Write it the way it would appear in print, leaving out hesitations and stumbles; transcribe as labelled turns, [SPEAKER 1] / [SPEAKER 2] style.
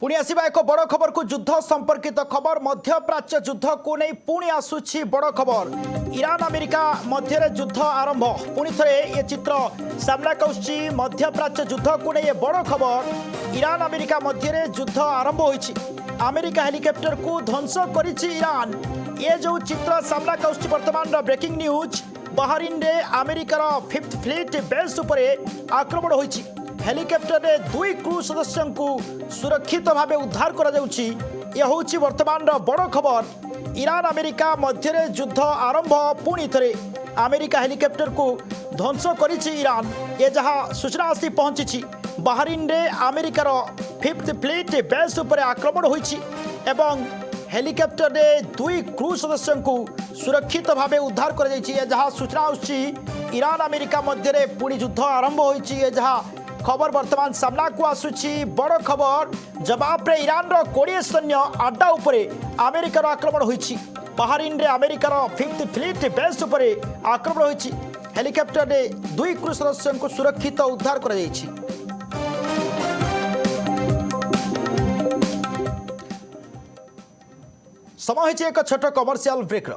[SPEAKER 1] पुणी आसवा एक बड़ खबर को युद्ध संपर्कित खबर मध्यप्राच्य युद्ध को नहीं पुणी आसुची बड़ खबर ईरान अमेरिका मध्य युद्ध आरंभ पुणी थे ये चित्र सामना आसुची मध्यप्राच्य युद्ध को नहीं बड़ खबर ईरान अमेरिका मध्य युद्ध आरंभ होईची अमेरिका हेलिकॉप्टर को ध्वंस करिछि ईरान ये जो चित्र सामना आसुची वर्तमान ब्रेकिंग न्यूज बहरीन रे अमेरिकार 5th फ्लीट बेस उपरे आक्रमण होईची हेलिकॉप्टर रे 2 क्रू सदस्यों को सुरक्षित भाव उद्धार करा जाउची यह होची वर्तमान बड़ खबर ईरान अमेरिका मध्य युद्ध आरंभ पुणी थे अमेरिका हेलिकॉप्टर को ध्वंस करिछि ईरान ये जहाँ सूचना आसी पहुंची बहरीन रे अमेरिकार 5th फ्लीट बेस उपरे आक्रमण होईची एवं हेलिकॉप्टर रे 2 क्रू सदस्यों को सुरक्षित भाव उद्धार कर जहाँ सूचना आसी ईरान अमेरिका मध्य पुणी युद्ध आरंभ होईची जहाँ खबर वर्तमान सामना को आसुची बड़ खबर जवाब रे ईरान रो 20 सैन्य अड्डा उपरे अमेरिकार आक्रमण होईची बहरीन रे अमेरिकार 5th फ्लीट बेस उपरे आक्रमण होईची हेलिकॉप्टर रे 2 क्रू सदस्यों को सुरक्षित उद्धार कर समय एक छोट कमर्शियल ब्रेक।